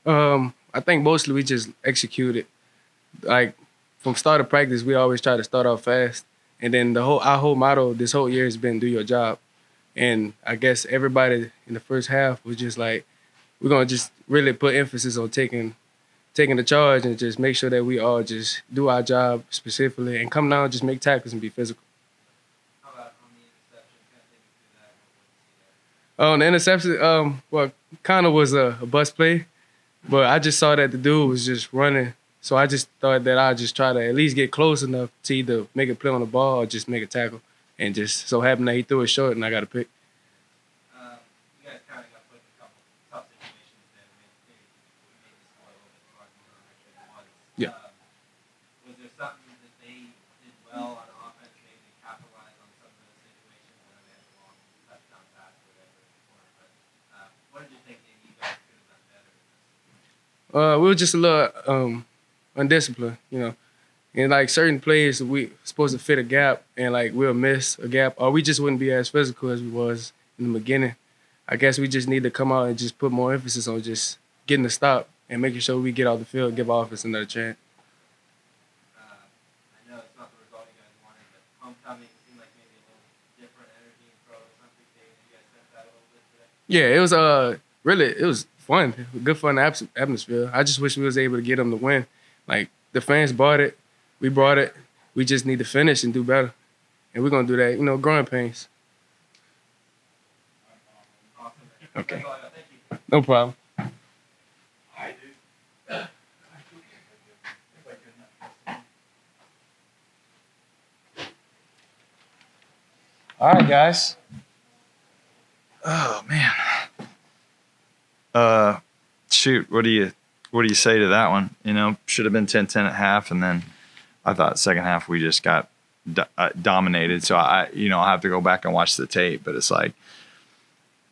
I think mostly we just executed. Like from start of practice, we always try to start off fast, and then our whole motto this whole year has been do your job. And I guess everybody in the first half was just like, we're gonna just really put emphasis on taking the charge and just make sure that we all just do our job specifically and come down, just make tackles and be physical. How about on the interception? Kind of take me through that. Oh, the interception, well, kind of was a bust play, but I just saw that the dude was just running. So I just thought that I'd just try to at least get close enough to either make a play on the ball or just make a tackle. And just so happened that he threw it short and I got a pick. You guys kind of got put in a couple tough situations there. Maybe this score a little bit hard than it was. Yeah. Was there something that they did well on offense, maybe to capitalize on some of those situations? I know they had a long touchdown pass or whatever in the corner, but what did you think maybe you guys could have done better? We were just a little undisciplined. And like certain plays, we supposed to fit a gap, and like we'll miss a gap, or we just wouldn't be as physical as we was in the beginning. I guess we just need to come out and just put more emphasis on just getting the stop and making sure we get off the field, give our offense another chance. I know it's not the result you guys wanted, but homecoming seemed like maybe a little different energy and pro or something. You guys sensed that a little bit today? Yeah, it was really it was fun, good fun atmosphere. I just wish we was able to get them to win. Like the fans bought it, we brought it. We just need to finish and do better, and we're gonna do that. Growing pains. Awesome. Okay, That's all I got. Thank you. no problem. All right, guys. Oh man. Shoot. What do you say to that one? Should have been 10-10 at half, and then I thought second half we just got dominated. So I'll have to go back and watch the tape. But it's like,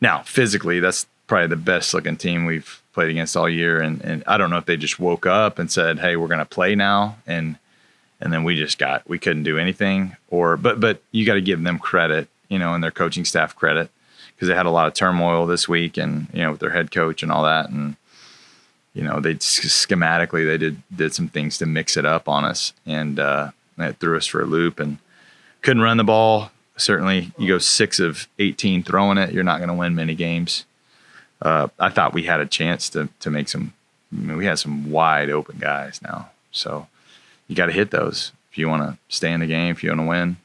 now physically, that's probably the best looking team we've played against all year. And I don't know if they just woke up and said, "Hey, we're going to play now," and then we couldn't do anything. But you got to give them credit, and their coaching staff credit, because they had a lot of turmoil this week, and with their head coach and all that, and they schematically they did some things to mix it up on us, and that threw us for a loop and couldn't run the ball. Certainly, you go 6 of 18 throwing it, you're not going to win many games. I thought we had a chance to make some. We had some wide open guys now, so you got to hit those if you want to stay in the game, if you want to win,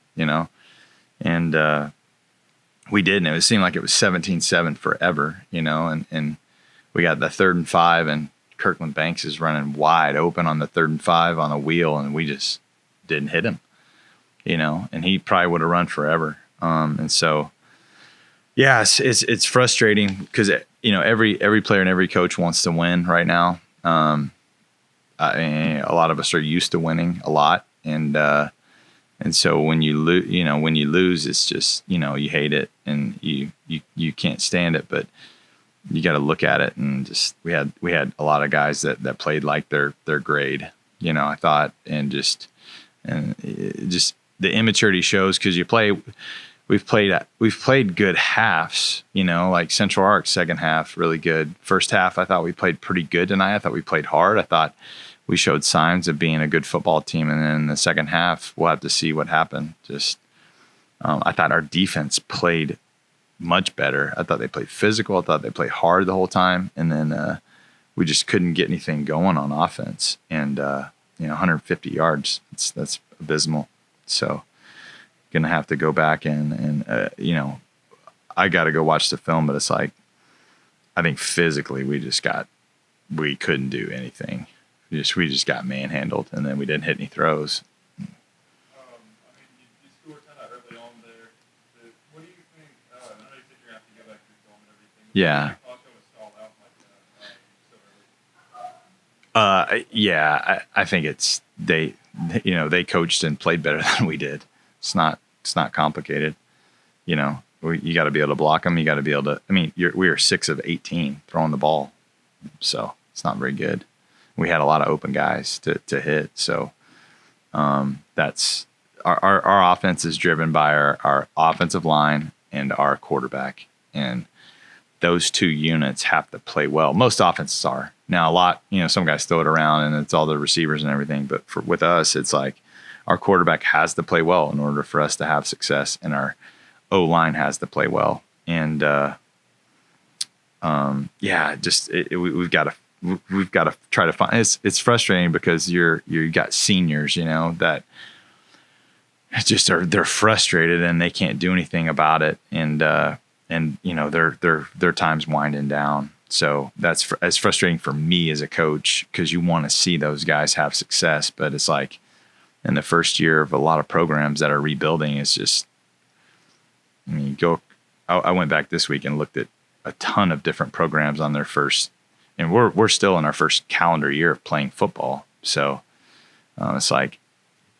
and we did, and it seemed like it was 17-7 forever, and we got the 3rd and 5, and Kirkland Banks is running wide open on the 3rd and 5 on the wheel, and we just didn't hit him, and he probably would have run forever. And so, yeah, it's frustrating because, every player and every coach wants to win right now. A lot of us are used to winning a lot, and so when you lose, it's just, you hate it and you can't stand it, but you got to look at it, and just we had a lot of guys that played like their grade, I thought, and the immaturity shows because we've played good halves, like Central Arc second half really good. First half I thought we played pretty good tonight. I thought we played hard. I thought we showed signs of being a good football team, and then in the second half we'll have to see what happened. I thought our defense played much better. I thought they played physical. I thought they played hard the whole time, and then we just couldn't get anything going on offense. And 150 yards, that's abysmal. So gonna have to go back and I got to go watch the film, but it's like I think physically we couldn't do anything. We just got manhandled, and then we didn't hit any throws. You scored kind of early on there. What do you think? I know you said you're going to have to go back to the film and everything. Yeah. I think it's they coached and played better than we did. It's not complicated. You got to be able to block them. You got to be able to. I mean, we were 6 of 18 throwing the ball, so it's not very good. We had a lot of open guys to hit. So that's our offense is driven by our offensive line and our quarterback. And those two units have to play well. Most offenses are. Now, a lot, some guys throw it around and it's all the receivers and everything. But with us, it's like our quarterback has to play well in order for us to have success, and our O-line has to play well. And we've got to try to find. It's frustrating because you got seniors, that just they're frustrated and they can't do anything about it, and their time's winding down. So that's as frustrating for me as a coach, because you want to see those guys have success, but it's like in the first year of a lot of programs that are rebuilding, it's just, I went back this week and looked at a ton of different programs on their first, and we're still in our first calendar year of playing football. So it's like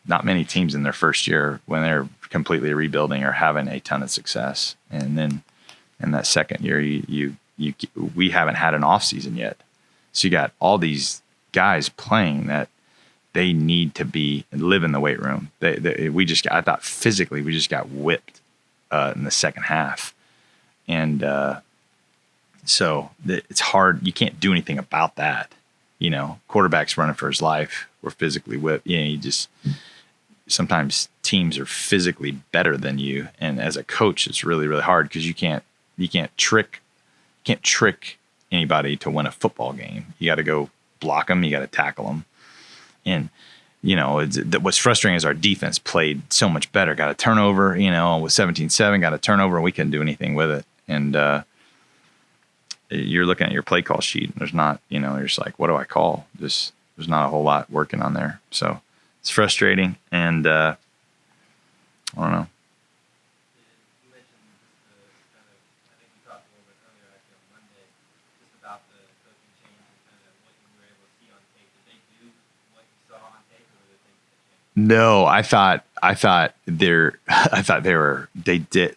not many teams in their first year, when they're completely rebuilding, are having a ton of success. And then in that second year, we haven't had an off season yet. So you got all these guys playing that they need to live in the weight room. I thought physically we just got whipped in the second half. And so it's hard. You can't do anything about that. Quarterback's running for his life. We're physically whipped. Sometimes teams are physically better than you. And as a coach, it's really, really hard, because you can't trick anybody to win a football game. You got to go block them. You got to tackle them. And, what's frustrating is our defense played so much better. Got a turnover, with 17-7, got a turnover, and we couldn't do anything with it. And you're looking at your play call sheet, and there's not, you're just like, what do I call? There's not a whole lot working on there. So it's frustrating. And I don't know. You mentioned just I think we talked a little bit earlier actually on Monday, just about the coaching change and kind of what you were able to see on tape. Did they do what you saw on tape, or were there things that changed? No, I thought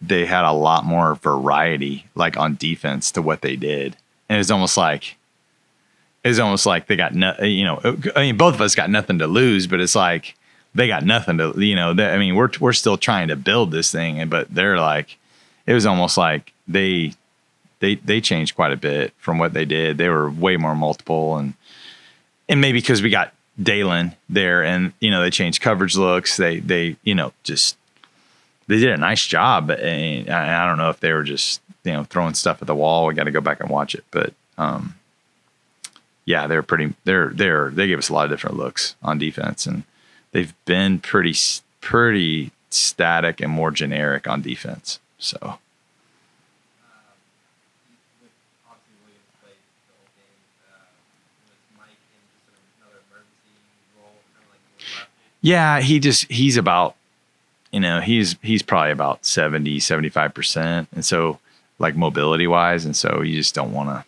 they had a lot more variety, like on defense, to what they did. And it was almost like they got both of us got nothing to lose, but it's like they got nothing to, we're still trying to build this thing, but they're like, it was almost like they changed quite a bit from what they did. They were way more multiple, and maybe because we got Dalen there, and they changed coverage looks. They did a nice job, and I don't know if they were just throwing stuff at the wall. We got to go back and watch it, but yeah, they gave us a lot of different looks on defense, and they've been pretty static and more generic on defense. So. Obviously, Williams played the whole game. Was Mike in just another emergency role, kind of like last year? Yeah, he's about, he's probably about 70-75%, and so like mobility wise, and so you just don't want to.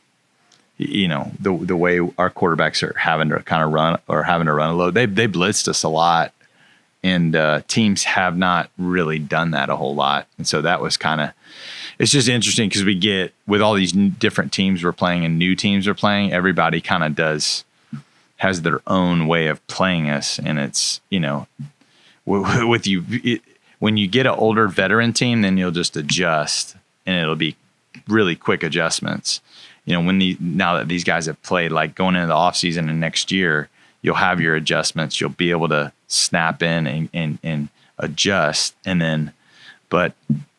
The way our quarterbacks are having to kind of run a load, they blitzed us a lot, and teams have not really done that a whole lot. And so that was it's just interesting, because we get, with all these different teams we're playing and new teams we're playing, everybody kind of has their own way of playing us. And it's, with you, when you get an older veteran team, then you'll just adjust, and it'll be really quick adjustments. Now that these guys have played, like going into the off season and next year, you'll have your adjustments. You'll be able to snap in and adjust. And then, but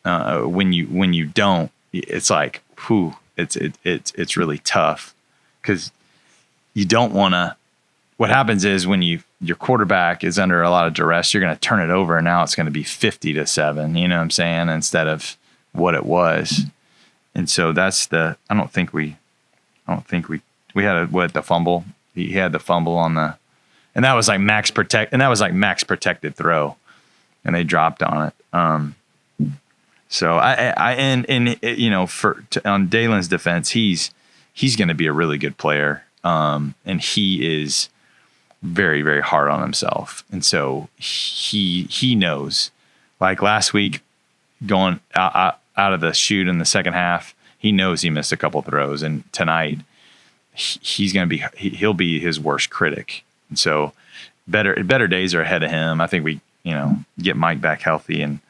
when you don't, it's like, it's really tough, because you don't want to. What happens is when your quarterback is under a lot of duress, you're going to turn it over, and now it's going to be 50-7. You know what I'm saying? Instead of what it was. And so that's I don't think we had the fumble. He had the fumble and that was like max protected throw, and they dropped on it. So on Dalen's defense, he's going to be a really good player. And he is very, very hard on himself. And so he knows, like last week, going out of the chute in the second half, he knows he missed a couple throws, and tonight he'll be his worst critic. And so better days are ahead of him. I think we, get Mike back healthy and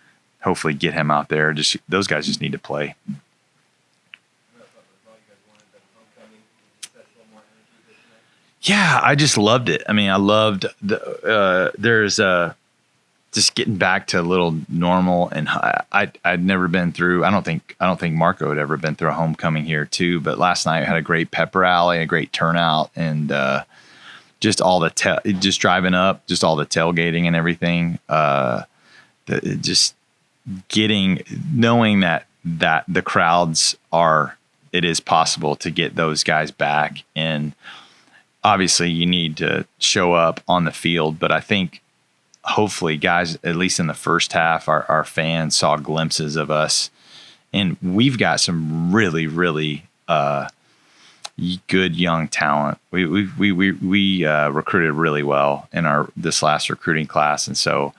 hopefully get him out there. Those guys just need to play. Yeah, I just loved it. I mean, I loved there's just getting back to a little normal, and I'd never been through. I don't think Marco had ever been through a homecoming here too. But last night I had a great pep rally, a great turnout, and just all the just driving up, just all the tailgating and everything. Just knowing that the crowds it is possible to get those guys back, and obviously you need to show up on the field, but I think hopefully guys, at least in the first half, our fans saw glimpses of us, and we've got some really, really good young talent. We recruited really well in this last recruiting class, and so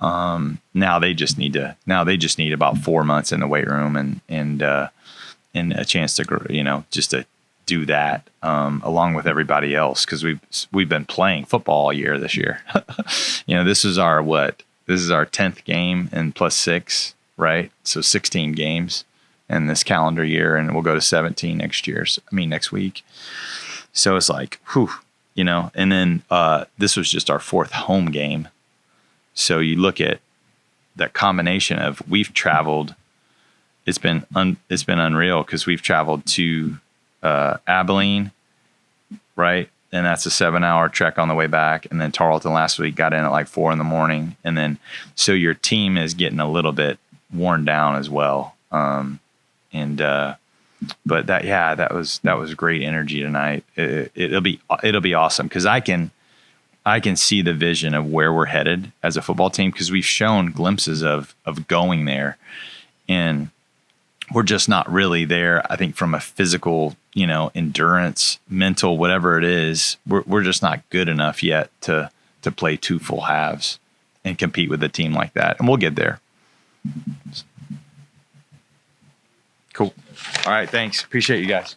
now they just need about 4 months in the weight room and a chance to just to do that along with everybody else, because we've been playing football all year this year. This is our 10th game and plus 6, right? So 16 games in this calendar year, and we'll go to 17 next week. So it's like, whew, and then this was just our 4th home game. So you look at that combination of we've traveled. It's been unreal, because we've traveled to Abilene, right? And that's a 7-hour trek on the way back. And then Tarleton last week, got in at like 4 a.m. And then, so your team is getting a little bit worn down as well. But that was great energy tonight. It'll be awesome, because I can see the vision of where we're headed as a football team, because we've shown glimpses of going there, and we're just not really there. I think from a physical, endurance, mental, whatever it is, we're just not good enough yet to play 2 full halves and compete with a team like that. And we'll get there. Cool. All right. Thanks. Appreciate you guys.